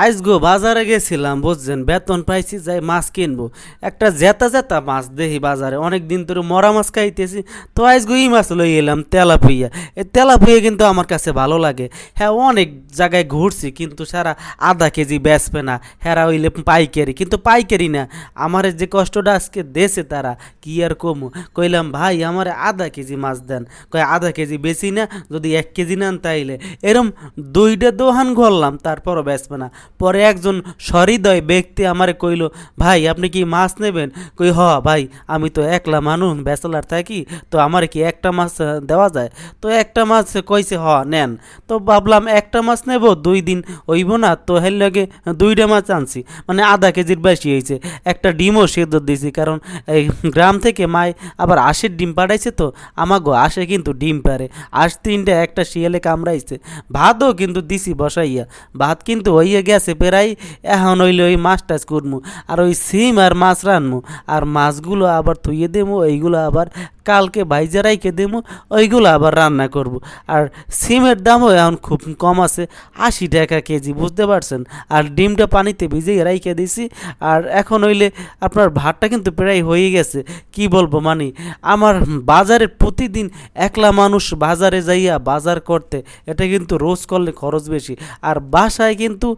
আইজগো বাজারে গেছিলাম বুঝছেন, বেতন পাইছি, যাই মাছ কিনবো। একটা জেতা জেতা মাছ দেখি বাজারে, অনেক দিন ধরে মরা মাছ খাইতেছি। তো আইজগো এই মাছ লই এলাম, তেলাপুইয়া। এই তেলাপুইয়া কিন্তু আমার কাছে ভালো লাগে। হ্যাঁ, অনেক জায়গায় ঘুরছি কিন্তু সারা আধা কেজি বেচবে না, হেরা হইলে পাইকারি, কিন্তু পাইকারি না। আমার যে কষ্টটা আজকে দেশে তারা কি আর কমু। কইলাম ভাই আমার আধা কেজি মাছ দেন। কয় আধা কেজি বেশি না, যদি 1 কেজি নেন তাইলে। এরম দুইটা দোহান ঘরলাম, তারপরও বেচবে না। পরে একজন সহৃদয় ব্যক্তি আমারে কইল, ভাই আপনি কি মাছ নেবেন? কই হ ভাই, আমি তো একলা মানুষ, ব্যাচেলার থাকি, তো আমার কি একটা মাছ দেওয়া যায়? তো একটা মাছ কইছে হ নেন। তো ভাবলাম একটা মাছ নেব, 2 দিন হইব না, তো হের লাগে 2টা মাছ আনছি, মানে আধা কেজির বেশি হয়েছে। একটা ডিমও সেদ্ধ দিয়েছি, কারণ এই গ্রাম থেকে মায় আবার আঁশের ডিম পাঠাইছে, তো আমাগো আসে কিন্তু ডিম পারে। আঁশ 3টা, একটা শিয়ালে কামড়াইছে। ভাতও কিন্তু দিছি বসাইয়া, ভাত কিন্তু হইয়া গেছে প্রায়। এখন হইলে ওই মাছ টাছ করমু, আর ওই সিম আর মাছ রানমু, আর মাছগুলো আবার থুইয়ে দেবো, ওইগুলো আবার কালকে ভাইজা রাইখে দেবো, ওইগুলো আবার রান্না করব। আর সিমের দামও এখন খুব কম আছে, 80 টাকা কেজি, বুঝতে পারছেন। আর ডিমটা পানিতে ভিজিয়ে রাইখে দিছি। আর এখন হইলে আপনার ভাতটা কিন্তু প্রায় হয়ে গেছে। কি বলবো, মানে আমার বাজারে প্রতিদিন একলা মানুষ বাজারে যাইয়া বাজার করতে, এটা কিন্তু রোজ করলে খরচ বেশি। আর বাসায় কিন্তু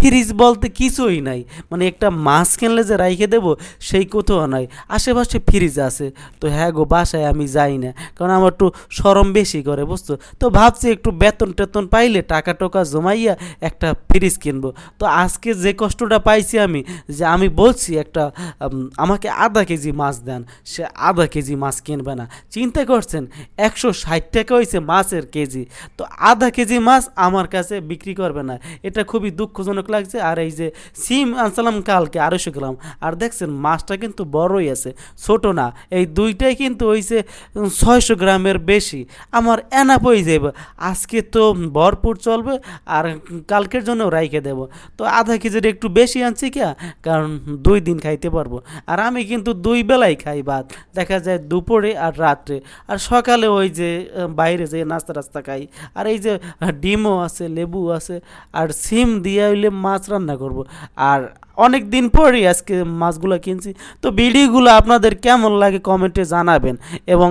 ফ্রিজ বলতে কিছুই নাই, মানে একটা মাছ কিনলে যে রাইখে দেবো সেই কোথাও নাই। আশেপাশে ফ্রিজ আছে, তো হ্যাঁ গো বাসায় আমি যাই না, কারণ আমার একটু শরম বেশি করে, বুঝছো। তো ভাবছি একটু বেতন টেতন পাইলে টাকা টোকা জমাইয়া একটা ফ্রিজ কিনবো। তো আজকে যে কষ্টটা পাইছি আমি, যে আমি বলছি একটা আমাকে আধা কেজি মাছ দেন, সে আধা কেজি মাছ কিনবে না। চিন্তা করছেন, 160 টাকা হয়েছে মাছের কেজি, তো আধা কেজি মাছ আমার কাছে বিক্রি করবে না। এটা খুবই দুঃখজনক লাগছে। আর এই যে সিম আনসালাম কালকে 250 গ্রাম, আর দেখছেন মাছটা কিন্তু বড়ই আছে, ছোট না। এই দুইটাই কিন্তু হইছে 600 গ্রামের বেশি। আমার এনাপ হয়ে যাবে, আজকে তো ভরপুর চলবে, আর কালকের জন্য রাইখে দেব। তো আধা কেজির একটু বেশি আনছি কিয়া, কারণ 2 দিন খাইতে পারবো। আর আমি কিন্তু 2 বেলাই খাই ভাত, দেখা যায় দুপুরে আর রাত্রে, আর সকালে ওই যে বাইরে যে নাস্তা টাস্তা খাই। আর এই যে ডিমও আছে, লেবু আছে, আর সিম দিয়ে হইলে মাছ রান্না করব। আর অনেক দিন পরই আজকে মাছগুলো কিনছি। তো ভিডিওগুলো আপনাদের কেমন লাগে কমেন্টে জানাবেন, এবং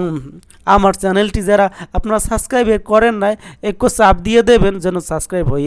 আমার চ্যানেলটি যারা আপনারা সাবস্ক্রাইব করেন নাই, একটু চাপ দিয়ে দেবেন যেন সাবস্ক্রাইব হয়ে